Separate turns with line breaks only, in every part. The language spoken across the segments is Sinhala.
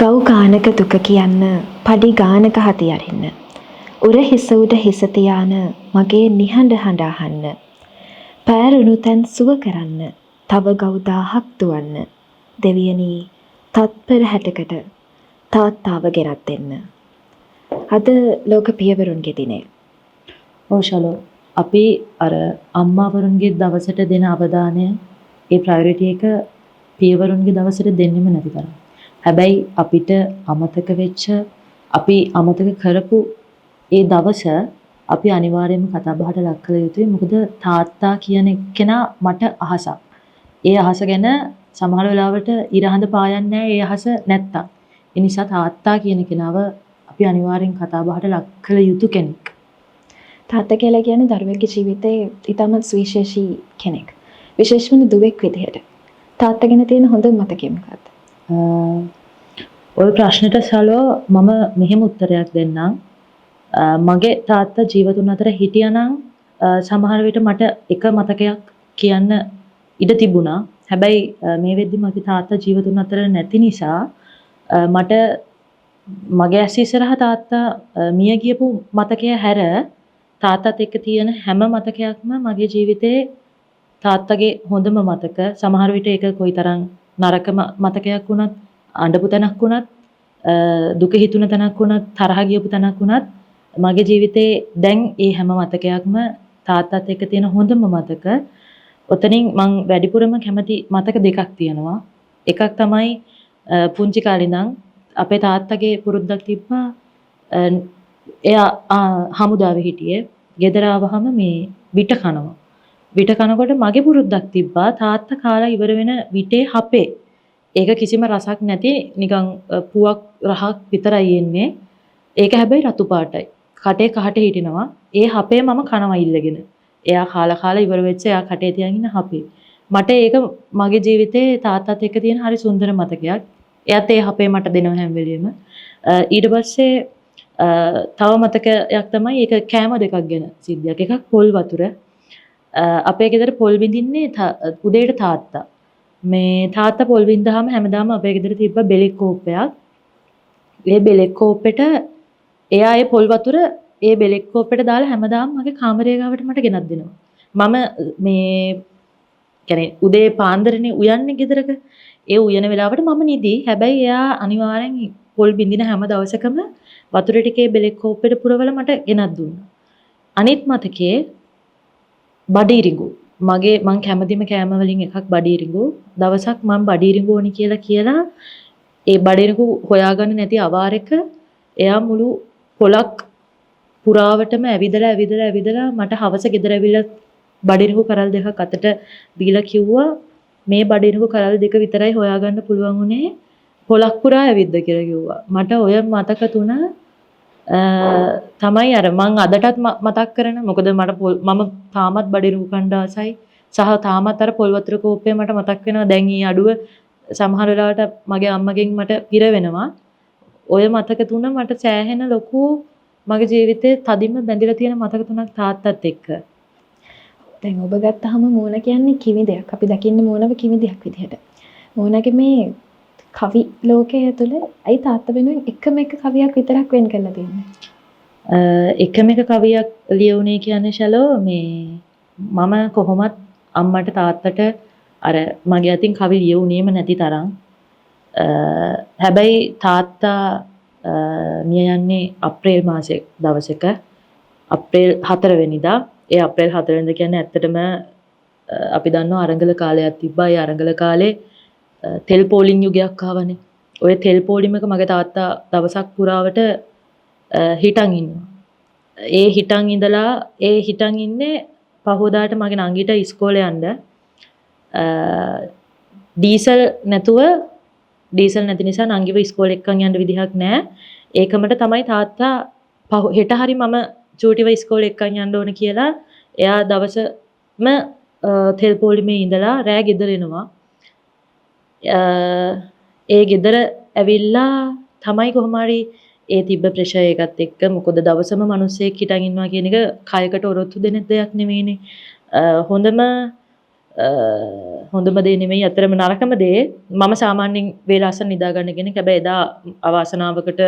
ගව් ගානක දුක කියන්න පඩි ගානක හති අරින්න. උර හිස උඩ හිස තියාන මගේ නිහඬ හඬ අහන්න. පෑරුණු තැන් සුව කරන්න තව ගව් 1000ක් දුවන්න. දෙවියනි තත්පර 60කට තාත්තාව ගෙනත් දෙන්න. අද ලෝක පියවරුන්ගේ දිනේ.
ඔව් ශලෝ අපි අර අම්මාවරුන්ගේ දවසට දෙන අවධානය ඒ ප්‍රයොරිටි එක පියවරුන්ගේ දවසට දෙන්නෙම නැති තරම්. හැබැයි අපිට අමතක වෙච්ච අපි අමතක කරපු ඒ දවස අපි අනිවාර්යයෙන්ම කතා බහට ලක් කළ යුතුයි. මොකද තාත්තා කියන එක්කෙනා මට අහසක්. ඒ අහස ගැන සමහර වෙලාවට ඉරහඳ පායන්නේ නැහැ ඒ අහස නැත්තම්. ඒ නිසා තාත්තා කියන කෙනාව අපි අනිවාර්යෙන් කතා බහට ලක් කළ යුතු කෙනෙක්.
තාත්තා කියලා කියන්නේ දරුවෙක්ගේ ජීවිතේ ඉතාමත් සුවිශේෂී කෙනෙක්. විශේෂයෙන්ම දුවෙක් විදිහට. තාත්තා ගැන තියෙන හොඳ මතකය මොකක්ද?
ඔය ප්‍රශ්නෙට සලෝ මම මෙහෙම උත්තරයක් දෙන්නම්. මගේ තාත්තා ජීවතුන් අතර හිටියානම් සමහර විට මට එක මතකයක් කියන්න ඉඩ තිබුණා. හැබැයි මේ වෙද්දි මගේ තාත්තා ජීවතුන් අතර නැති නිසා මට මගේ ඇස් ඉස්සරහා තාත්තා මිය ගියපු මතකය හැර තාත්තත් එක්ක තියෙන හැම මතකයක්ම මගේ ජීවිතේ තාත්තගේ හොඳම මතක. සමහර විට ඒක කොයිතරම් නරක මතකයක් වුණත්, අඬපු තැනක් වුණත්, දුක හිතුන තැනක් වුණත්, තරහ ගියපු තැනක් වුණත් මගේ ජීවිතේ දැන් ඒ හැම මතකයක්ම තාත්තත් එක්ක තියෙන හොඳම මතක. ඔතනින් මං වැඩිපුරම කැමති මතක දෙකක් තියෙනවා. එකක් තමයි පුංචි කාලේ ඉඳන් අපේ තාත්තගේ පුරුද්දක් තිබ්බා. එයා හමුදාවේ හිටියේ. ගෙදර ආවහම මේ විට කනවා. විට කනකොට මගේ පුරුද්දක් තිබ්බා තාත්තා කාලා ඉවර වෙන විටේ හපේ. ඒක කිසිම රසක් නැති නිකන් පුවක් රහක් විතරයි එන්නේ. ඒක හැබැයි රතු පාටයි. කටේ කහට හිටිනවා. ඒ හපේ මම කනවා ඉල්ලගෙන. එයා කාලා කාලා ඉවර වෙච්ච එයා කටේ තියන් ඉන්න හපේ. මට ඒක මගේ ජීවිතේ තාත්තත් එක්ක තියෙන හරි සුන්දර මතකයක්. එයාත් ඒ හපේ මට දෙනවා හැම වෙලෙම. ඊට පස්සේ තව මතකයක් තමයි ඒක කෑම දෙකක් ගැන සිද්ධියක්. එකක් පොල් වතුර. අපේ ගෙදර පොල් විඳින්නේ උදේට තාත්තා. මේ තාත්තා පොල් විඳාම හැමදාම අපේ ගෙදර තිබ්බ බෙලෙක් කෝප්පයක්. ඒ බෙලෙක් කෝප්පෙට එයා ඒ පොල් වතුර ඒ බෙලෙක් කෝප්පෙට දාලා හැමදාම මගේ කාමරය ගාවට මට ගෙනත් දෙනවා. මම මේ කියන්නේ උදේ පාන්දරනේ උයන්නේ ගෙදරක. ඒ උයන වෙලාවට මම නිදි. හැබැයි එයා අනිවාර්යෙන් පොල් බින්දින හැම දවසකම වතුර ටිකේ බෙලෙක් කෝප්පෙට පුරවලා මට ගෙනත් දුන්නා. අනිත් මතකේ බඩීරිඟු. මං කැමතිම කෑම වලින් එකක් බඩීරිඟු. දවසක් මං බඩීරිඟු ඕනි කියලා ඒ බඩීරිඟු හොයාගන්න නැති අවාරෙක එයා මුළු පොලක් පුරාවටම ඇවිදලා මට හවස ගෙදර ඇවිල්ලා බඩීරිඟු කරල් දෙකක් අතට දීලා කිව්වා මේ බඩීරිඟු කරල් දෙක විතරයි හොයාගන්න පුළුවන් උනේ පොලක් පුරා ඇවිද්ද කියලා කිව්වා. මට ඔය මතක තුන තමයි අර මං අදටත් මතක් කරන. මොකද මම තාමත් බඩිරුකු කණ්ඩ ආසයි. සහ තාමත් අර පොල් වතුර කෝප්පය මට මතක් වෙනවා. දැන් ඊ අඩුව සමහර වෙලාවට මගේ අම්මගෙන් මට පිර වෙනවා. ඔය මතක තුන මට සෑහෙන ලොකු මගේ ජීවිතේ තදින්ම බැඳිලා තියෙන මතක තුනක් තාත්තත් එක්ක.
දැන් ඔබ ගත්තාම මෝන කියන්නේ කිමි දෙයක්. අපි දකින්න මෝනව කිමි දෙයක් විදිහට. මෝනගේ මේ කවි ලෝකයේ තුල අයි තාත්තා වෙනුවෙන් එකම එක කවියක් විතරක් වෙන් කරලා තියෙන්නේ.
එකම එක කවියක් ලියුනේ කියන්නේ ශලෝ මේ මම කොහොමත් අම්මට තාත්තට අර මගේ අතින් කවි ලියුනේම නැති තරම්. හැබැයි තාත්තා මිය යන්නේ අප්‍රේල් මාසේ දවසක. අප්‍රේල් 4 වෙනිදා. ඒ අප්‍රේල් 4 වෙනිදා කියන්නේ ඇත්තටම අපි දන්නවා අරගල කාලයක් තිබ්බා. ඒ අරගල කාලේ තෙල් පෝලිං යුගයක් ආවනේ. ඔය තෙල් පෝලිමක මගේ තාත්තා දවසක් පුරාවට හිටන් ඉන්නවා. ඒ හිටන් ඉන්නේ පහෝදාට මගේ නංගිට ඉස්කෝලේ යන්න. ඩීසල් නැති නිසා නංගිව ඉස්කෝලේ එක්කන් යන්න විදිහක් නැහැ. ඒකමට තමයි තාත්තා හෙට හරි මම චූටිව ඉස්කෝලේ එක්කන් යන්න ඕන කියලා එයා දවසම තෙල් පෝලිමේ ඉඳලා රෑ ගෙදර එනවා. ඒ ගෙදර ඇවිල්ලා තමයි කොහොම හරි ඒ තිබ්බ ප්‍රෙෂර් එකත් එක්ක මොකද දවසම මිනිස්සෙක් හිටන් ඉන්නවා කියන එක කයකට ඔරොත්තු දෙන දෙයක් නෙවෙයිනේ. හොඳම හොඳම දේ නෙමෙයි අතරම නරකම දේ. මම සාමාන්‍යයෙන් වේලාසන නිදා ගන්න කෙනෙක්. හැබැයි එදා අවාසනාවකට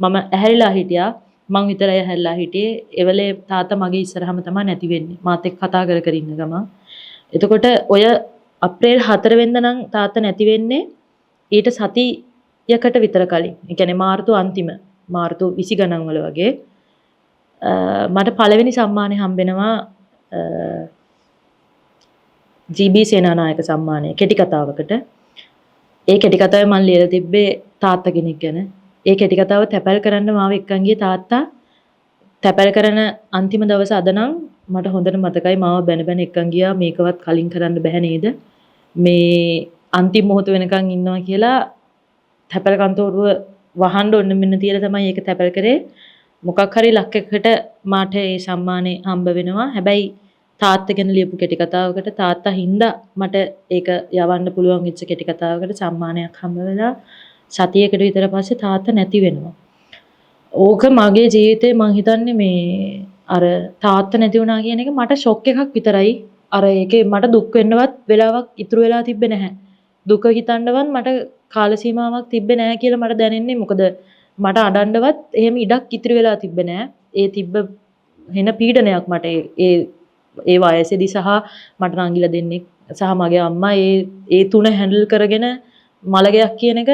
මම ඇහැරිලා හිටියා. මං විතරයි ඇහැරිලා හිටියේ. එවලේ තාත්තා මගේ ඉස්සරහම තමයි නැති වෙන්නේ. මාත් එක්ක කතා කර කර ඉන්න ගමන්. එතකොට ඔය අප්‍රේල් 4 වෙනිදා නම් තාත්තා නැති වෙන්නේ ඊට සතියකට විතර කලින්. ඒ කියන්නේ මාර්තු අන්තිම මාර්තු 20 ගණන් වල වගේ මට පළවෙනි සම්මානය හම්බෙනවා GB සේනානායක සම්මානය කෙටි කතාවකට. ඒ කෙටි කතාවේ මම ලියලා තිබ්බේ තාත්තා කෙනෙක් ගැන. ඒ කෙටි කතාව තැපැල් කරන්න මාව එක්කන් ගියේ තාත්තා. තැපැල් කරන අන්තිම දවස අද නම් මට හොඳට මතකයි මාව බැන බැන එක්කන් ගියා මේකවත් කලින් කරන්න බෑ නේද? මේ අන්තිම මොහොත වෙනකන් ඉන්නවා කියලා තැපැල් කන්තෝරුව වහන්න ඕන මෙන්න තියලා තමයි ඒක තැපැල් කරේ. මොකක් හරි ලක්කයකට මාට ඒ සම්මානේ හම්බ වෙනවා. හැබැයි තාත්තා ගැන ලියපු කෙටි කතාවකට තාත්තා හින්දා මට ඒක යවන්න පුළුවන් වෙච්ච කෙටි කතාවකට සම්මානයක් හම්බ වෙලා සතියකට විතර පස්සේ තාත්තා නැති වෙනවා. ඕක මගේ ජීවිතේ මං හිතන්නේ මේ අර තාත්තා නැති වුණා කියන එක මට ෂොක් එකක් විතරයි. අර ඒකේ මට දුක් වෙන්නවත් වෙලාවක් ඉතුරු වෙලා තිබ්බේ නැහැ. දුක හිතන්නවත් මට කාල සීමාවක් තිබ්බේ නැහැ කියලා මට දැනෙන්නේ. මොකද මට අඬන්නවත් එහෙම ඉඩක් ඉතුරු වෙලා තිබ්බේ නැහැ. ඒ තිබ්බ වෙන පීඩනයක් මට ඒ වයසේදී සහ මට නංගිලා දෙන්නෙක් සහ මගේ අම්මා ඒ තුන හැන්ඩල් කරගෙන මලගයක් කියන එක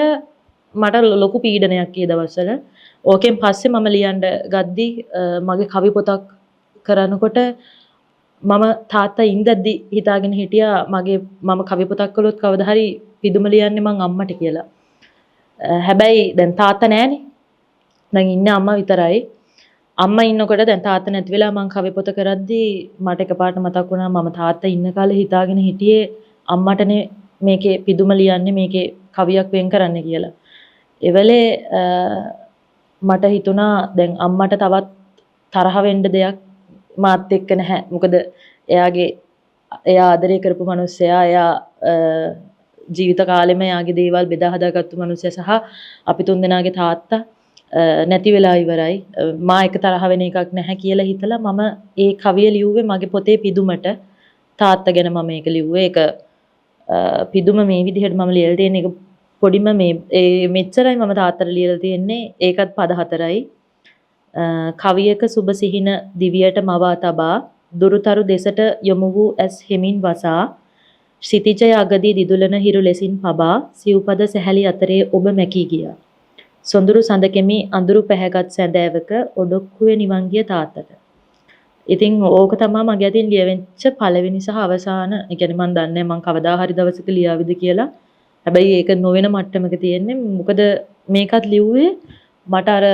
මට ලොකු පීඩනයක් ඒ දවස්වල. ඕකෙන් පස්සේ මම ලියන්න ගද්දි මගේ කවි පොතක් කරනකොට මම තාත්තා ඉඳද්දි හිතාගෙන හිටියා මම කවි පොතක් කළොත් කවදා හරි පිදුම ලියන්නේ මං අම්මට කියලා. හැබැයි දැන් තාත්තා නැහනේ. දැන් ඉන්නේ අම්මා විතරයි. අම්මා ඉන්නකොට දැන් තාත්තා නැති වෙලා මං කවි පොත කරද්දී මට එකපාරට මතක් වුණා මම තාත්තා ඉන්න කාලේ හිතාගෙන හිටියේ අම්මටනේ මේකේ පිදුම ලියන්නේ මේකේ කවියක් වෙන් කරන්න කියලා. එවලේ මට හිතුණා දැන් අම්මට තවත් තරහ වෙන්න දෙයක් මාත් එක්ක නැහැ. මොකද එයා ආදරය කරපු මිනිස්සයා එයා ජීවිත කාලෙම එයාගේ දේවල් බෙදා හදාගත්තු මිනිස්සයා සහ අපි තුන්දෙනාගේ තාත්තා නැති වෙලා ඉවරයි. මා එක තරහ වෙන එකක් නැහැ කියලා හිතලා මම ඒ කවිය ලිව්වේ මගේ පොතේ පිදුමට. තාත්තා ගැන මම ඒක ලිව්වේ. ඒක පිදුම මේ විදිහට මම ලියලා තියෙන එක පොඩිම මෙච්චරයි මම තාත්තට ලියලා තියෙන්නේ. ඒකත් පද 4යි. කවියක සුබ සිහින දිවියට මවා තබා දුරුතරු දෙසට යොමු වූ ඇස් හෙමින් වසා සිතිජය අගදී දිදුලන හිරු ලෙසින් පබා සිව්පද සැහැලි අතරේ ඔබ මැකී ගියා. සොඳුරු සඳකෙමි අඳුරු පැහැගත් සැඳෑවක ඔඩොක්කුවේ නිවන් ගිය තාත්තට. ඉතින් ඕක තමයි මගේ අතින් ලියවෙච්ච පළවෙනි සහ අවසාන. ඒ කියන්නේ මම දන්නේ මම කවදා හරි දවසක ලියාවිද කියලා. හැබැයි ඒක නොවන මට්ටමක තියෙන්නේ. මොකද මේකත් ලිව්වේ මට අර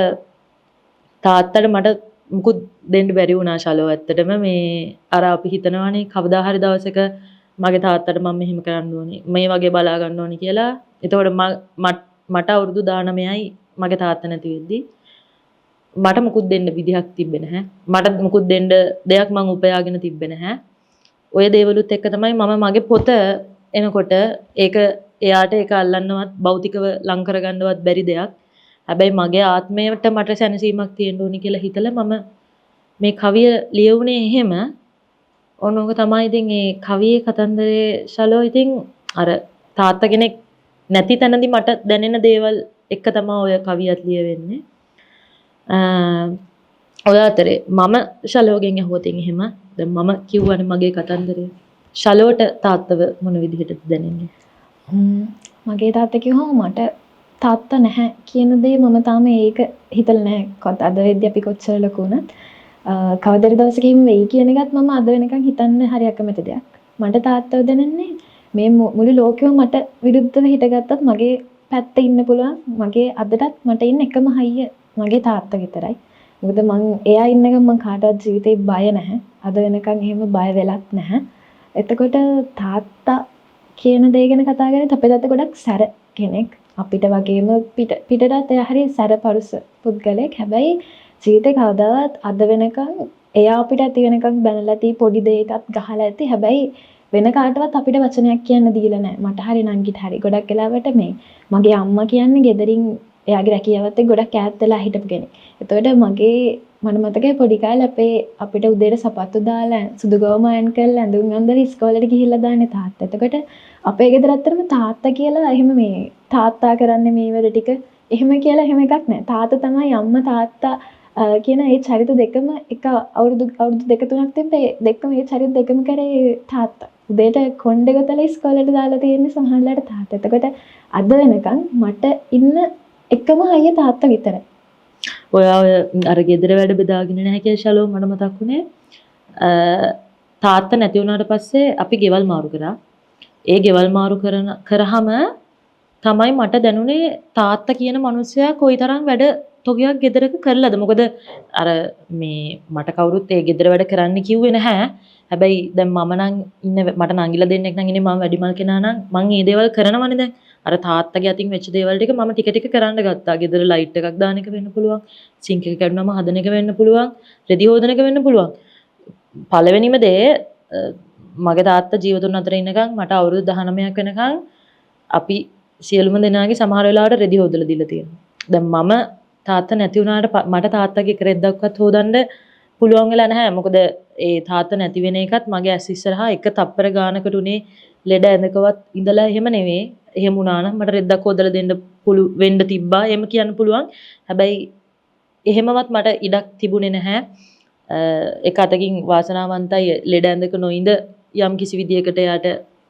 තාත්තට මට මුකුත් දෙන්න බැරි වුණා ශලෝ. ඇත්තටම මේ අර අපි හිතනවානේ කවදා හරි දවසක මගේ තාත්තට මම මෙහෙම කරන්න ඕනේ. මේ වගේ බලා ගන්න ඕනේ කියලා. එතකොට මට අවුරුදු 19යි මගේ තාත්තා නැති වෙද්දි මට මුකුත් දෙන්න විදිහක් තිබ්බේ නැහැ. මට මුකුත් දෙන්න දෙයක් මං උපයාගෙන තිබ්බේ නැහැ. ඔය දේවලුත් එක්ක තමයි මම මගේ පොත එනකොට ඒක එයාට ඒක අල්ලන්නවත් භෞතිකව ලං කරගන්නවත් බැරි දෙයක්. හැබැයි මගේ ආත්මයට මට සැනසීමක් තියෙන්න ඕනි කියලා හිතලා මම මේ කවිය ලියුනේ එහෙම. ඕනෝක තමයි ඉතින් මේ කවියේ කතන්දරේ ශලෝ ඉතින් අර තාත්තා කෙනෙක් නැති තැනදී මට දැනෙන දේවල් එක තමයි ඔය කවියත් ලියවෙන්නේ. ඔය අතරේ මම ශලෝගෙන් අහුවතින් එහෙම දැන් මම කිව්වනේ මගේ කතන්දරය. ශලෝට තාත්තව මොන විදිහටද දැනෙන්නේ?
මගේ තාත්තා කිව්වම මට තාත්තා නැහැ කියන දේ මම තාම ඒක හිතලා නැහැ. අද වෙද්දී අපි කොච්චර ලොකු වුණත් කවදාද දවසක හිම වෙයි කියන එකත් මම අද වෙනකන් හිතන්න හරි අකමැති දෙයක්. මට තාත්තව දැනෙන්නේ මේ මුළු ලෝකෙම මට විරුද්ධව හිටගත්තත් මගේ පැත්තේ ඉන්න පුළුවන්. මගේ අදටත් මට ඉන්න එකම හයිය මගේ තාත්තා විතරයි. මොකද මං එයා ඉන්නකම් මං කාටවත් ජීවිතේ බය නැහැ. අද වෙනකන් එහෙම බය වෙලත් නැහැ. එතකොට තාත්තා කියන දේ ගැන කතා කරද්දී අපේ තාත්තා ගොඩක් සැර කෙනෙක්. අපිට වගේම පිටටත් එයා හරි සැරපරුස පුද්ගලෙක්. හැබැයි ජීවිතේ කවදාවත් අද වෙනකන් එයා අපිට ඇති වෙනකන් බැනලා තී පොඩි දෙයකටත් ගහලා ඇති. හැබැයි වෙන කාටවත් අපිට වචනයක් කියන්න දීලා නැහැ. මට හරි නංගිට හරි ගොඩක් වෙලාවට මේ මගේ අම්මා කියන්නේ ගෙදරින් එයාගේ රැකියාවත් එක්ක ගොඩක් ඈත් වෙලා හිටපු කෙනෙක්. එතකොට මට මතකයි පොඩි කාලේ අපිට උදේට සපත්තු දාලා සුදු ගවම අයන් කරලා ඇඳුම් අඳලා ඉස්කෝලේට ගිහිල්ලා දාන්නේ තාත්තා. එතකොට අපේ ගෙදර ඇත්තටම තාත්තා කියලා එහෙම මේ තාත්තා කරන්නේ මේ වැඩ ටික එහෙම කියලා එහෙම එකක් නැහැ. තාත්තා තමයි අම්මා තාත්තා කියන ඒ චරිත දෙකම එක අවුරුදු දෙක තුනක් තිබ්බේ දෙකම ඒ චරිත දෙකම කරේ තාත්තා. උදේට කොණ්ඩේ ගොතලා ඉස්කෝලේට දාලා තියෙන්නේ සමහරලාට තාත්තා. එතකොට අද වෙනකන් මට ඉන්න එකම අයියා තාත්තා විතරයි.
ඔයා ඔය අර ගෙදර වැඩ බෙදාගෙන නැහැ කියලා ශලෝ මට මතක් වුණේ. තාත්තා නැති වුණාට පස්සේ අපි ගෙවල් මාරු කරා. ඒ ගෙවල් මාරු කරාම තමයි මට දැනුනේ තාත්තා කියන මිනිස්සයා කොයිතරම් වැඩ තොගයක් ගෙදරක කරලාද. මොකද අර මේ මට කවුරුත් ඒ ගෙදර වැඩ කරන්න කිව්වේ නැහැ. හැබැයි දැන් මම නම් ඉන්න මට නංගිලා දෙන්නෙක් නම් ඉන්නේ මම වැඩිමල් කෙනා නම් මම මේ දේවල් කරනවනේ දැන්. අර තාත්තගේ අතින් වෙච්ච දේවල් ටික මම ටික ටික කරන්න ගත්තා. ගෙදර ලයිට් එකක් දාන එක වෙන්න පුළුවන්. සිංක් එක කැඩුනම හදන එක වෙන්න පුළුවන්. රෙදි හොදන එක වෙන්න පුළුවන්. පළවෙනිම දේ මගේ තාත්තා ජීවිත තුන අතර ඉන්නකම් මට අවුරුදු 19ක් වෙනකම් අපි සියලුම දෙනාගේ සමහර වෙලාවට රෙදි හොදලා දීලා තියෙනවා. දැන් මම තාත්තා නැති වුණාට මට තාත්තගේ කරෙද්දක්වත් හොදන්න පුළුවන් වෙලා නැහැ. මොකද ඒ තාත්තා නැති වෙන එකත් මගේ ඇස් ඉස්සරහා එක තප්පර ගානකට උනේ ලෙඩ ඇඳකවත් ඉඳලා එහෙම නෙවෙයි. එහෙම වුණා නම් මට රෙද්දක් හොදලා දෙන්න වෙන්න තිබ්බා. එහෙම කියන්න පුළුවන්. හැබැයි එහෙමවත් මට ඉඩක් තිබුණේ නැහැ. එක අතකින් වාසනාවන්තයි ලෙඩ ඇඳක නොඉඳ යම් කිසි විදියකට යාට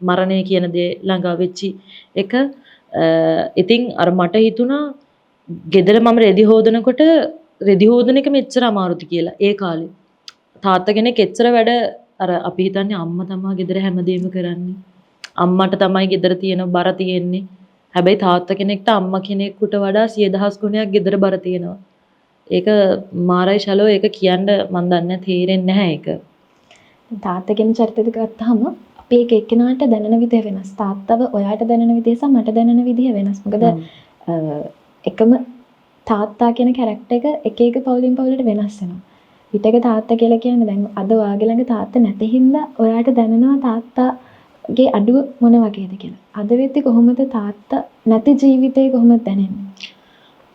මරණය කියන දේ ළඟා වෙච්චි එක. ඉතින් අර මට හිතුණා ගෙදර මම රෙදි හොදනකොට රෙදි හොදන එක මෙච්චර අමාරුද කියලා ඒ කාලේ. තාත්තා කෙනෙක් එච්චර වැඩ අර අපි හිතන්නේ අම්මා තමයි ගෙදර හැමදේම කරන්නේ. අම්මට තමයි ගෙදර තියෙන බර තියෙන්නේ. හැබැයි තාත්තා කෙනෙක්ට අම්මා කෙනෙකුට වඩා 100,000 ගුණයක් ගෙදර බර තියෙනවා. ඒක මාරයි ශලෝ ඒක කියන්න මන් දන්නේ තේරෙන්නේ නැහැ ඒක.
තාත්තා කියන චරිතය ගත්තාම අපි එක එක්කෙනාට දැනෙන විදිය වෙනස්. තාත්තව ඔයාට දැනෙන විදිය සහ මට දැනෙන විදිය වෙනස්. මොකද එකම තාත්තා කියන කැරක්ටර් එක එක පවුලින් පවුලට වෙනස් වෙනවා. හිතක තාත්තා කියලා කියන්නේ දැන් අද ඔයාගේ ළඟ තාත්තා නැති හින්දා ඔයාට දැනෙනවා තාත්තාගේ අඩුව මොන වගේද කියලා. අද වෙද්දි කොහොමද තාත්තා නැති ජීවිතේ කොහොමද දැනෙන්නේ?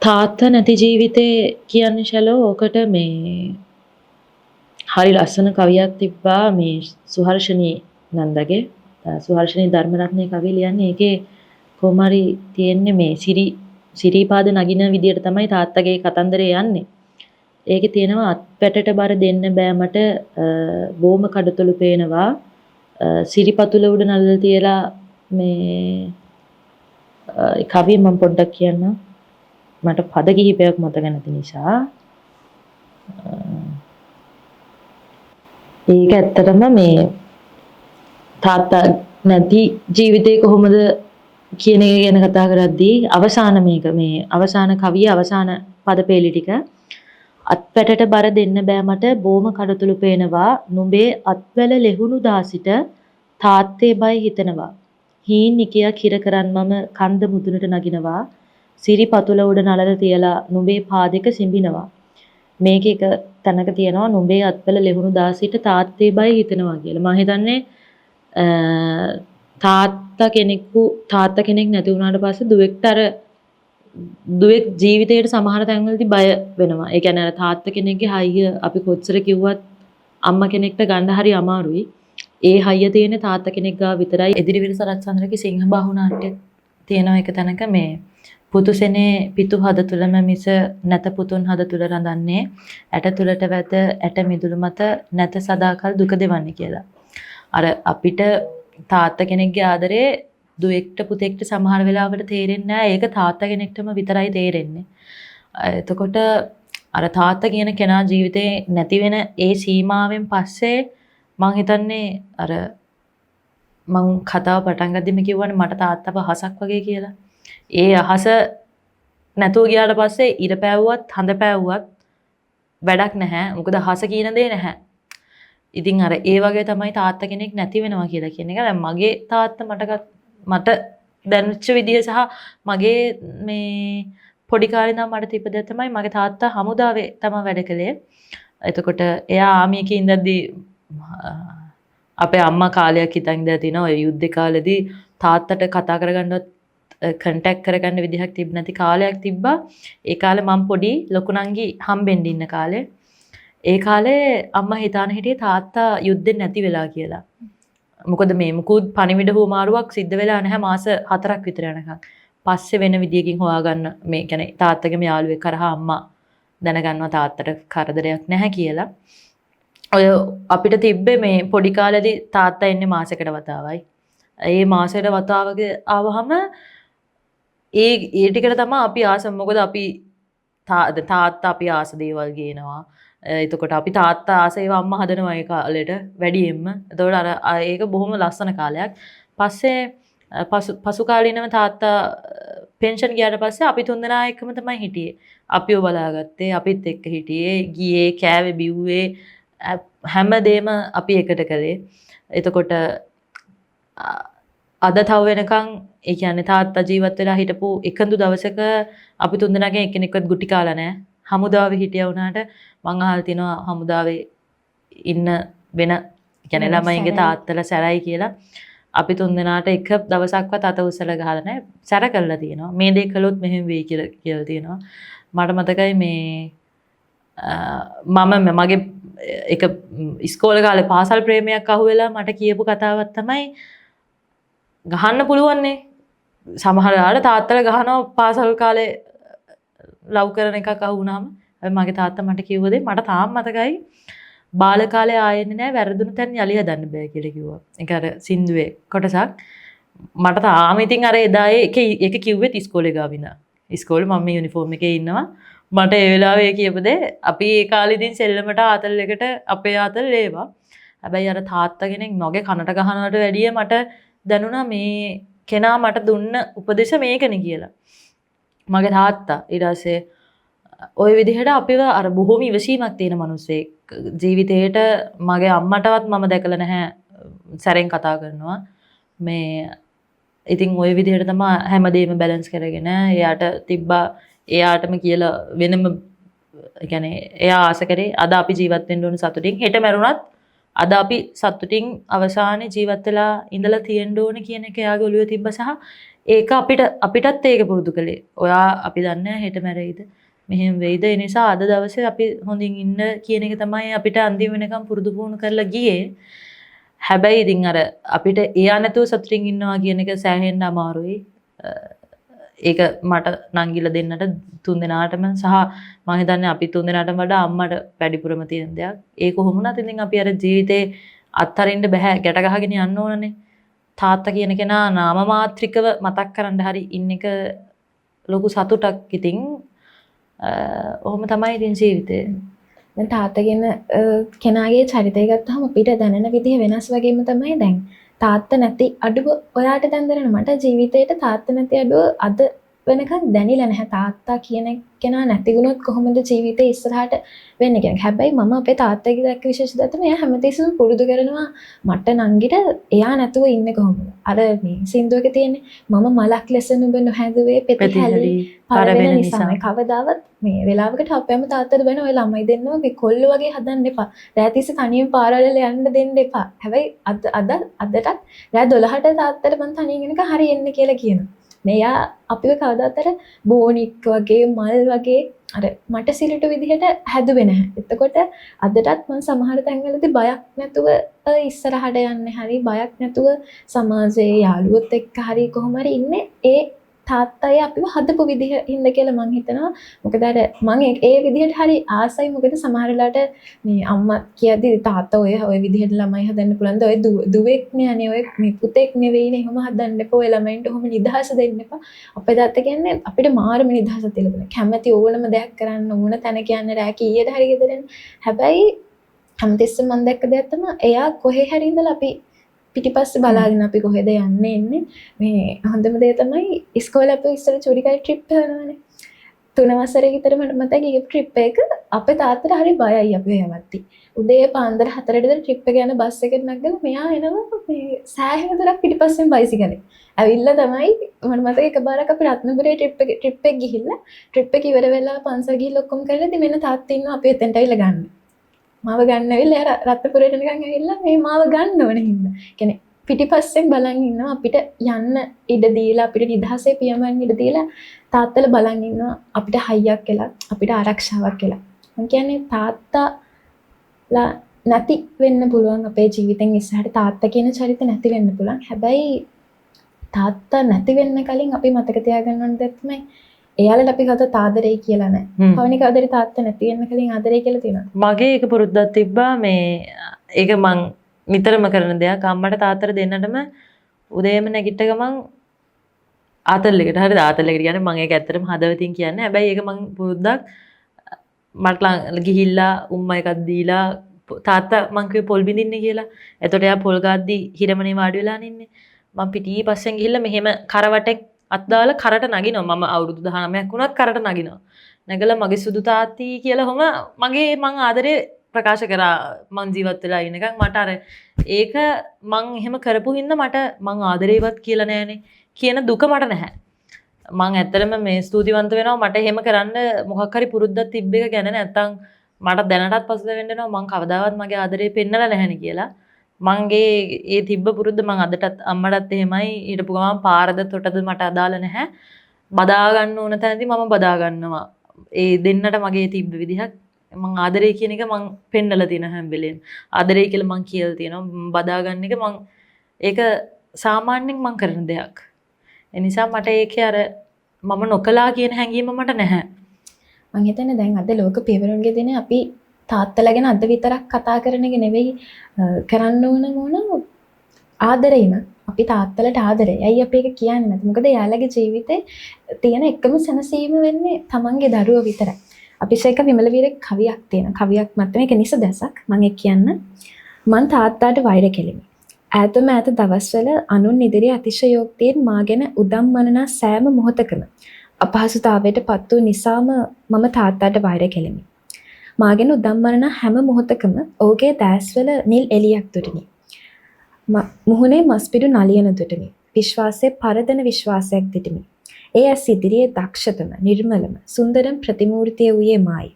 තාත්තා නැති ජීවිතේ කියන්නේ ශලෝ ඕකට මේ හරි ලස්සන කවියක් තිබ්බා මේ සුහර්ෂණී නන්දගේ. සුහර්ෂණී ධර්මරත්නයේ කවිය ලියන්නේ ඒකේ කොමාරි තියෙන්නේ මේ සිරිපාද නගින විදියට තමයි තාත්තගේ කතන්දරේ යන්නේ. ඒකේ තියෙනවා අත්පැටට බර දෙන්න බෑ මට බොම කඩතොළු පේනවා සිරිපතුල උඩ නල්ල තියලා මේ කවිය මම පොඩ්ඩක් කියන්නම්. මට පද කිහිපයක් මතක නැති නිසා. ඒක ඇත්තටම මේ තාත්තා නැති ජීවිතේ කොහොමද කියන එක ගැන කතා කරද්දී අවසාන මේ අවසාන කවිය අවසාන පදපේලි ටික අත්පැටට බර දෙන්න බෑ මට බොම කඩතුළු පේනවා නුඹේ අත්වැල ලෙහුණු දාසිට තාත්තේ බය හිතනවා හීන් නිකයක් හිර කරන් මම කන්ද මුදුනට නගිනවා සිරිපතුල උඩ නලල තියලා නුඹේ පාදෙක සිඹිනවා මේක එක තැනක තියෙනවා නුඹේ අත්වැල ලෙහුණු දාසිට තාත්තේ බය හිතනවා කියලා. මම හිතන්නේ තාත්තා කෙනෙක් නැති වුණාට පස්සේ දුවෙක් ජීවිතේට සමහර තැන්වලදී බය වෙනවා. ඒ කියන්නේ අර තාත්තා කෙනෙක්ගේ හයිය අපි කොච්චර කිව්වත් අම්මා කෙනෙක්ට ගන්න හරි අමාරුයි. ඒ හයිය තියෙන තාත්තා කෙනෙක් ගාව විතරයි. එදිරිවිල සරත්චන්ද්‍රගේ සිංහබාහු නාට්‍යයේ තියෙන එක තැනක මේ පුතුසෙනේ පිතු හද තුලම මිස නැත පුතුන් හද තුල රඳන්නේ ඇට තුලට වැද ඇට මිදුළු මත නැත සදාකල් දුක දෙවන්නේ කියලා. අර අපිට තාත්තා කෙනෙක්ගේ ආදරේ දුවෙක්ට පුතෙක්ට සමහර වෙලාවට තේරෙන්නේ නැහැ. ඒක තාත්තා කෙනෙක්ටම විතරයි තේරෙන්නේ. එතකොට අර තාත්තා කියන කෙනා ජීවිතේ නැති වෙන ඒ සීමාවෙන් පස්සේ මං හිතන්නේ අර මං කතාව පටන් ගද්දිම කිව්වනේ මට තාත්තව අහසක් වගේ කියලා. ඒ අහස නැතුව ගියාට පස්සේ ඉර පෑවුවත් හඳ පෑවුවත් වැඩක් නැහැ. මොකද අහස කියන දේ නැහැ. ඉතින් අර ඒ වගේ තමයි තාත්තා කෙනෙක් නැති වෙනවා කියලා කියන එක. දැන් මගේ තාත්තා මට දැනෙච්ච විදිය සහ මගේ මේ පොඩි කාලේ ඉඳන් මට තිබ්බ දේ තමයි මගේ තාත්තා හමුදාවේ තමයි වැඩ කළේ. එතකොට එයා ආමියකේ ඉඳද්දි අපේ අම්මා කාලයක් හිටන් ඉඳලා තිනවා ඔය යුද්ධ කාලෙදී තාත්තට කතා කරගන්නවත් කන්ටැක්ට් කරගන්න විදිහක් තිබ්බ නැති කාලයක් තිබ්බා. ඒ කාලේ මම පොඩි ලොකු නංගි හම්බෙන්න ඉන්න කාලේ. ඒ කාලේ අම්මා හිතාන හිටියේ තාත්තා යුද්ධෙන් නැති වෙලා කියලා. මොකද මේ මුකුත් පණිවිඩ හුවමාරුවක් සිද්ධ වෙලා නැහැ මාස 4ක් විතර යනකම්. පස්සේ වෙන විදියකින් හොයාගන්න මේ කියන්නේ තාත්තගේම යාළුවෙක් කරහා අම්මා දැනගන්නවා තාත්තට කරදරයක් නැහැ කියලා. ඔය අපිට තිබ්බේ මේ පොඩි කාලේදී තාත්තා එන්නේ මාසෙකට වතාවයි. ඒ මාසෙට වතාවක ආවහම ඒ ටිකට තමයි අපි ආස මොකද අපි තාත්තා අපි ආස දේවල් ගේනවා. එතකොට අපි තාත්තා ආස ඒවා අම්මා හදනවා ඒ කාලෙට වැඩියෙන්ම. එතකොට අර ඒක බොහොම ලස්සන කාලයක්. පස්සේ පසු කාලීනව තාත්තා පෙන්ෂන් ගියාට පස්සේ අපි තුන්දෙනා එක්කම තමයි හිටියේ. අපිව බලාගත්තේ, අපිත් එක්ක හිටියේ, ගියේ, කෑවේ, බිව්වේ හැමදේම අපි එකට කළේ. එතකොට අද තව වෙනකන් ඒ කියන්නේ තාත්තා ජීවත් වෙලා හිටපු එකඳු දවසක අපි තුන්දෙනාගෙන් එක්කෙනෙක්වත් ගුටි කාලා නැහැ. හමුදාවේ හිටියා වුණාට මං අහලා තිනවා හමුදාවේ ඉන්න වෙන කියන්නේ ළමයින්ගේ තාත්තලා සැරයි කියලා. අපි තුන්දෙනාට එක දවසක්වත් අත උස්සලා ගහලා නැහැ. සැර කළා තියෙනවා. මේ දේ කළොත් මෙහෙම වෙයි කියලා තියෙනවා. මට මතකයි මේ මම මගේ එක ඉස්කෝලේ කාලේ පාසල් ප්‍රේමයක් අහුවෙලා මට කියපු කතාවක් තමයි ගහන්න පුළුවන්නේ. සමහර වෙලාවට තාත්තලා ගහනවා පාසල් කාලේ ලව් කරන එකක් අහුවුනාම. මගේ තාත්තා මට කිව්ව දේ මට තාම මතකයි. බාල කාලේ ආයෙන්නේ නැහැ වැරදුණු තැන් යලි හදන්න බෑ කියලා කිව්වා. ඒක අර සින්දුවේ කොටසක්. මට තාම ඉතින් අර එදා ඒක කිව්වෙත් ඉස්කෝලේ ගාවින. ඉස්කෝලේ මම යුනිෆෝම් එකේ ඉන්නවා. මට ඒ වෙලාවේ කියපු දේ අපි ඒ කාලේ ඉතින් සෙල්ලමට ආතල් එකට අපේ ආතල් ලේවා. හැබැයි අර තාත්තා කෙනෙක් නොගේ කනට ගහනවට වැඩිය මට දැනුණා මේ කෙනා මට දුන්න උපදේශ මේකනේ කියලා. මගේ තාත්තා ඊට පස්සේ ওই විදිහට අපිව අර බොහොම ඉවසීමක් තියෙන මිනිස්සෙක් ජීවිතේට මගේ අම්මටවත් මම දැකලා නැහැ සැරෙන් කතා කරනවා මේ ඉතින් ওই විදිහට තමයි හැමදේම බැලන්ස් කරගෙන එයාට තිබ්බා එයාටම කියලා වෙනම يعني එයා ආස කරේ අද අපි ජීවත් වෙන්න ඕන සතුටින් හෙට මැරුණත් අද අපි සතුටින් අවසානයේ ජීවත් වෙලා ඉඳලා තියෙන්න ඕන කියන එක එයාගේ ඔළුවේ තිබ්බ සහ ඒක අපිටත් ඒක පුරුදු කළේ. ඔයා අපි දන්නේ හෙට මැරෙයිද මෙහෙම වෙයිද ඒ නිසා අද දවසේ අපි හොඳින් ඉන්න කියන එක තමයි අපිට අන්තිම වෙනකම් පුරුදු පුහුණු කරලා ගියේ. හැබැයි ඉතින් අර අපිට එයා නැතුව සතුටින් ඉන්නවා කියන එක සෑහෙන්න අමාරුයි. ඒක මට නංගිලා දෙන්නට තුන්දෙනාටම සහ මම හිතන්නේ අපි තුන්දෙනාටම වඩා අම්මට වැඩිපුරම තියෙන දෙයක්. ඒක කොහොම වුණත් ඉතින් අපි අර ජීවිතේ අත්හරින්න බෑ ගැට ගහගෙන යන්න ඕනනේ. තාත්තා කියන කෙනා නාම මාත්‍රිකව මතක් කරන්න හරි ඉන්න එක ලොකු සතුටක් ඉතින්. ඔහොම තමයි ඉතින් ජීවිතේ.
දැන් තාත්තා කියන කෙනාගේ චරිතය ගත්තාම අපිට දැනෙන විදිහ වෙනස් වගේම තමයි දැන් තාත්තා නැති අඩුව ඔයාට දැන් දැනෙන මට ජීවිතේට තාත්තා නැති අඩුව අද වෙනකන් දැනෙලා නැහැ. තාත්තා කියන කෙනා නැති වුණොත් කොහොමද ජීවිතේ ඉස්සරහට වෙන්නේ කියන්නේ. හැබැයි මම අපේ තාත්තගේ දැක්ක විශේෂ දත්තම එයා හැමතිස්සෙම පුරුදු කරනවා මට නංගිට එයා නැතුව ඉන්නේ කොහොමද. අර මේ සින්දුවක තියෙන්නේ මම මලක් ලෙස නුඹ නොහැදුවේ පෙති හැලි පරවෙන නිසා. කවදාවත් මේ වෙලාවකට අපේම තාත්තට වෙන ඔය ළමයි දෙන්නවා මේ කොල්ල වගේ හදන්න එපා. රාතිස්සේ තනියෙන් පාරවල යන්න දෙන්න එපා. හැබැයි අදටත් රා 12ට තාත්තට මං තනියෙන් එනක හරි එන්න කියලා කියනවා. මෙයා අපිව කවදාවත් අර බෝනික් වගේ මල් වගේ අර මට සිලුට විදිහට හැදුවේ නැහැ. එතකොට අදටත් මම සමහර තැන්වලදී බයක් නැතුව ඉස්සරහට යන්නේ හරි බයක් නැතුව සමාජයේ යාළුවොත් එක්ක හරි කොහොම හරි ඉන්නේ ඒ තාත්තයි අපිව හදපු විදිහ හින්ද කියලා මං හිතනවා. මොකද අර මං ඒ විදිහට හරි ආසයි. මොකද සමහර වෙලාවට මේ අම්මා කියද්දි තාත්තා ඔය විදිහට ළමයි හදන්න පුළුවන්ද? ඔය දුවෙක් නේ අනේ ඔය මේ පුතෙක් නෙවෙයිනේ එහෙම හදන්න එපා. ඔය ළමයින්ට ඔහොම නිදහස දෙන්න එපා. අපේ තාත්තා කියන්නේ අපිට මාරම නිදහස තියලා කැමැති ඕනම දෙයක් කරන්න ඕන තැන කියන්නේ රෑ කීයට හරි ගෙදරෙන්. හැබැයි හැමතිස්සෙම මම දැක්ක දෙයක් තමයි එයා කොහේ හරි ඉඳලා අපි පිටිපස්සේ බලාගෙන අපි කොහෙද යන්නේ එන්නේ මේ හොඳම දේ තමයි ඉස්කෝලේ අපි ඉස්සර චූටි කාලේ ට්‍රිප් කරනවානේ 3 වසරේ විතර මට මතකයි ගිය ට්‍රිප් එක අපේ තාත්තට හරි බයයි අපි යවatti උදේ පාන්දර 4ට විතර ට්‍රිප් එක යන බස් එකට නැගලා මෙයා එනවා මේ සෑහෙන දුරක් පිටිපස්සෙන් බයිසිකලේ ඇවිල්ලා තමයි මට මතකයි එකපාරක් අපි රත්නපුරේ ට්‍රිප් එක ගිහිල්ලා ට්‍රිප් එක ඉවර වෙලා පන්සල් ගිහිල්ලා ඔක්කොම කරලා ඉතින් මෙන්න තාත්තා ඉන්නවා අපි එතෙන්ට ඇවිල්ලා ගන්න මාව ගන්න ඇවිල්ලා එයා රත්නපුරේට නිකන් ඇවිල්ලා මේ මාව ගන්න ඕනේ හින්දා. කියන්නේ
පිටිපස්සෙන් බලන් ඉන්නවා අපිට යන්න ඉඩ දීලා අපිට නිදහසේ පියමන් ඉඩ දීලා තාත්තලා බලන් ඉන්නවා අපිට හයියක් කියලා අපිට ආරක්ෂාවක් කියලා. මම කියන්නේ තාත්තලා නැති වෙන්න පුළුවන් අපේ ජීවිතෙන් ඉස්සරහට තාත්තා කියන චරිත නැති වෙන්න පුළුවන්. හැබැයි තාත්තා නැති වෙන්න කලින් අපි මතක තියාගන්න ඕන දෙයක් තමයි එයාලට අපි කවදාවත් ආදරේ කියලා නැහැ. කවුනික ආදරේ තාත්තා නැති වෙන්න කලින් ආදරේ කියලා තියෙනවා.
මගේ එක පුරුද්දක් තිබ්බා මේ ඒක මං නිතරම කරන දෙයක්. අම්මට තාත්තට දෙන්නටම උදේම නැගිට ගමන් ආතල්ලෙකට හරිද ආතල්ලෙකට කියන්නේ මම ඒක ඇත්තටම හදවතින් කියන්නේ. හැබැයි ඒක මං පුරුද්දක් මට ගිහිල්ලා උම්මා එකක් දීලා තාත්තා මං කිව්වේ පොල් බින්දින්නේ කියලා. එතකොට එයා පොල් ගාද්දි හිරමනේ වාඩි වෙලානේ ඉන්නේ. මං පිටිපස්සෙන් ගිහිල්ලා මෙහෙම කරවටෙක් අත් දාලා කරට නගිනවා. මම අවුරුදු 19ක් වුණත් කරට නගිනවා. නැගලා මගේ සුදු තාත්ති කියලා මං ආදරේ ප්‍රකාශ කරා මං ජීවත් වෙලා ඉන්න එකක්. මට අර ඒක මං එහෙම කරපු හින්දා මට මං ආදරේවත් කියලා නෑනේ කියන දුක මට නැහැ. මං ඇත්තටම මේ ස්තුතිවන්ත වෙනවා මට එහෙම කරන්න මොකක් හරි පුරුද්දක් තිබ්බ එක ගැන. නැත්තම් මට දැනටත් පසුතැවෙන්න වෙනවා මං කවදාවත් මගේ ආදරේ පෙන්නලා නැහැනේ කියලා. මංගේ ඒ තිබ්බ පුරුද්ද මං අදටත් අම්මටත් එහෙමයි ඊටපු ගමන් පාරද තොටද මට අදාළ නැහැ. බදා ගන්න ඕන තැනදී මම බදා ගන්නවා. ඒ දෙන්නට මගේ තිබ්බ විදිහක් මං ආදරේ කියන එක මං පෙන්නලා තියෙන හැම වෙලේම. ආදරේ කියලා මං කියලා තියෙනවා. බදා ගන්න එක මං ඒක සාමාන්‍යයෙන් මං කරන දෙයක්. ඒ නිසා මට ඒකේ අර මම නොකලා කියන හැඟීම මට නැහැ.
මං හිතන්නේ දැන් අද ලෝක පියවරුන්ගේ දිනේ අපි තාත්තලා ගැන අද විතරක් කතා කරන එක නෙවෙයි කරන්න ඕන ආදරේම අපි තාත්තලට ආදරේ. ඇයි අපි ඒක කියන්නේ නැති? මොකද යාළගේ ජීවිතේ තියෙන එකම සැනසීම වෙන්නේ තමන්ගේ දරුවෝ විතරයි. අபிෂේක විමලවීර කවියක් තියෙන. කවියක් මත මේක නිසදසක් මම ඒක කියන්න. මං තාත්තාට වෛර කෙලිමි. ඈතම ඈත දවස්වල අනුන් ඉදිරියේ අතිශයෝක්තියෙන් මාගෙන උදම් මනනා සෑම මොහොතකම අපහසුතාවයට පත් වූ නිසාම මම තාත්තාට වෛර කෙලිමි. මාගෙන උදම් මනනා හැම මොහොතකම ඔහුගේ දැස්වල නිල් එළියක් දුටිනි. මුහුණේ මස්පිඩු නලියන දුටිනි. විශ්වාසයේ පරදන විශ්වාසයක් දිටිමි. ඒ ඇස් ඉදිරියේ දක්ෂතම නිර්මලම සුන්දරම් ප්‍රතිමූර්තිය වූයේ මායි.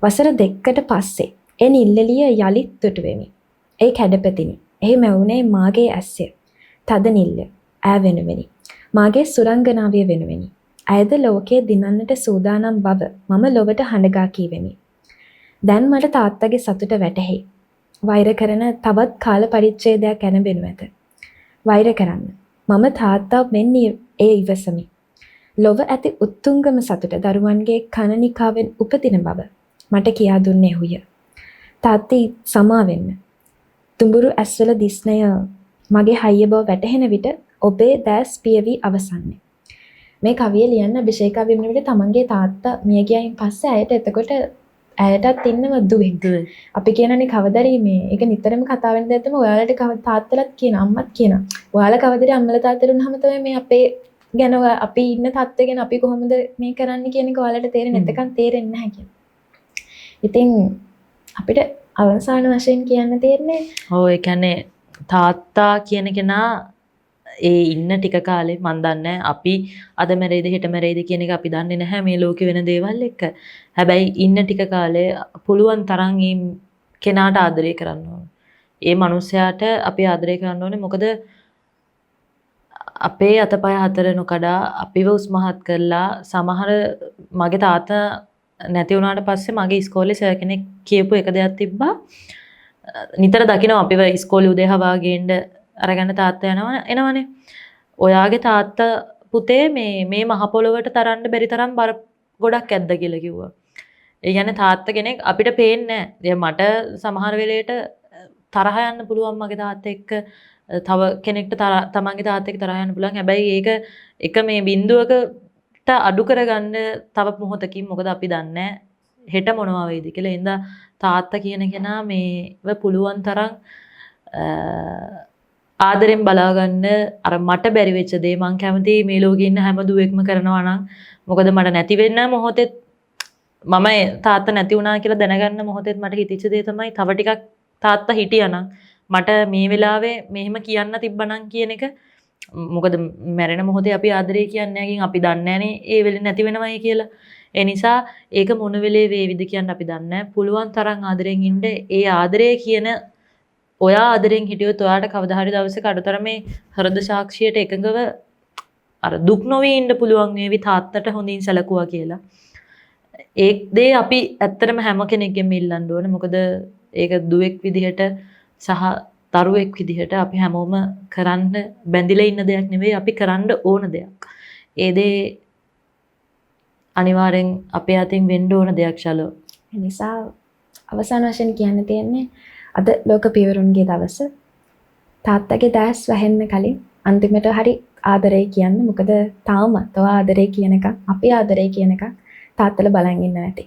වසර දෙකකට පස්සේ ඒ නිල්ලෙලිය යලිත් දුටු වෙමි. ඒ කැඩපතිනි. එහි මැවුනේ මාගේ ඇස්ය. තද නිල්ල ඈ වෙනුවෙනි. මාගේ සුරංගනාවිය වෙනුවෙනි. ඇයද ලෝකයේ දිනන්නට සූදානම් බව මම ලොවට හඬගා කීවෙමි. දැන් මට තාත්තගේ සතුට වැටහෙයි. වෛර කරන තවත් කාල පරිච්ඡේදයක් ගැනබෙනු ඇත. වෛර කරන්න. මම තාත්තා වෙන්නේ ඒ ඉවසමි. ලොව ඇති උත්තුංගම සතුට දරුවන්ගේ කනනිකාවෙන් උපදින බව මට කියා දුන්නේ හුය. තාත්ති සමා වෙන්න. තුඹුරු ඇස්වල දිස්නය මගේ හයිය බව වැටහෙන විට ඔබේ දැස් පියවි අවසන්නේ. මේ කවිය ලියන්න අභිෂේක විමන විට තමන්ගේ තාත්තා මිය ගියයින් පස්සේ ඇයට එතකොට ඇයටත් ඉන්නව දුවෙක්. අපි කියනනේ කවදරි මේ ඒක නිතරම කතා වෙන දෙයක් තමයි ඔයාලට තාත්තලත් කියන අම්මත් කියන. ඔයාලා කවදරි අම්මලා තාත්තලා වුණාම තමයි මේ අපේ ගැන අපි ඉන්න තත්ත්වය ගැන අපි කොහොමද මේ කරන්න කියන එක ඔයාලට තේරෙන්නේ නැත්නම් තේරෙන්නේ නැහැ කියන. ඉතින් අපිට අවසාන වශයෙන් කියන්න තියෙන්නේ
ඔව් ඒ කියන්නේ තාත්තා කියන කෙනා ඒ ඉන්න ටික කාලේ මන් දන්නේ අපි අද මැරෙයිද හෙට මැරෙයිද කියන එක අපි දන්නේ නැහැ මේ ලෝකේ වෙන දේවල් එක්ක. හැබැයි ඉන්න ටික කාලේ පුළුවන් තරම් මේ කෙනාට ආදරය කරන්න ඕන. ඒ මනුස්සයාට අපි ආදරය කරන්න ඕනේ මොකද අපේ අතපය හතර නොකඩා අපිව උස්මහත් කරලා සමහර මගේ තාත්තා නැති වුණාට පස්සේ මගේ ඉස්කෝලේ සර් කෙනෙක් කියපු එක දෙයක් තිබ්බා. නිතර දකිනවා අපිව ඉස්කෝලේ උදේ හවා ගේන්න අරගෙන තාත්තා එනවනේ. ඔයාගේ තාත්තා පුතේ මේ මහ පොළොවට තරන්න බැරි තරම් බර ගොඩක් ඇද්ද කියලා කිව්වා. ඒ කියන්නේ තාත්තා කෙනෙක් අපිට පේන්නේ නැහැ. මට සමහර වෙලේට තරහ යන්න පුළුවන් මගේ තාත්තා එක්ක තව කෙනෙක්ට තමන්ගේ තාත්තා එක්ක තරහ යන්න පුළුවන්. හැබැයි ඒක එක මේ බිඳුවකට අඩු කරගන්න තව මොහොතකින් මොකද අපි දන්නේ හෙට මොනවා වෙයිද කියලා. ඒ හින්දා තාත්තා කියන කෙනා මේව පුළුවන් තරම් ආදරෙන් බලා ගන්න අර මට බැරි වෙච්ච දේ මං කැමති මේ ලෝකේ ඉන්න හැම දුවෙක්ම කරනවා නම් මොකද මට නැති වෙන්න මොහොතෙත් මම තාත්තා නැති වුණා කියලා දැනගන්න මොහොතෙත් මට හිතෙච්ච දේ තමයි තව ටිකක් තාත්තා හිටියානම් මට මේ වෙලාවේ මෙහෙම කියන්න තිබ්බනම් කියන එක මොකද මැරෙන මොහොතේ අපි ආදරේ කියන්නේ නැගින් අපි දන්නේ නැනේ ඒ වෙලේ නැති වෙනවයි කියලා. ඒ නිසා ඒක මොන වෙලේ වේවිද කියන්න අපි දන්නේ නැහැ. පුළුවන් තරම් ආදරෙන් ඉන්න ඒ ආදරය කියන ඔයා ආදරෙන් හිටියොත් ඔයාට කවදා හරි දවසක අඩතරමේ හෘද සාක්ෂියට එකඟව අර දුක් නොවී ඉන්න පුළුවන් වේවි තාත්තට හොඳින් සැලකුවා කියලා. ඒ දේ අපි ඇත්තටම හැම කෙනෙක්ගෙම ඉල්ලන්න ඕනේ. මොකද ඒක දුවෙක් විදිහට සහ දරුවෙක් විදිහට අපි හැමෝම කරන්න බැඳිලා ඉන්න දෙයක් නෙවෙයි අපි කරන්න ඕන දෙයක්. ඒ දේ අනිවාර්යෙන් අපේ අතින් වෙන්න ඕන දෙයක් ශලෝ.
ඒ නිසා අවසාන වශයෙන් කියන්න තියෙන්නේ අද ලෝක පියවරුන්ගේ දවස තාත්තගේ දැස් වැහෙන්න කලින් අන්තිමට හරි ආදරේ කියන්න. මොකද තාමත් ඔය ආදරේ කියන එක අපි ආදරේ කියන එක තාත්තලා බලන් ඉන්න නැති.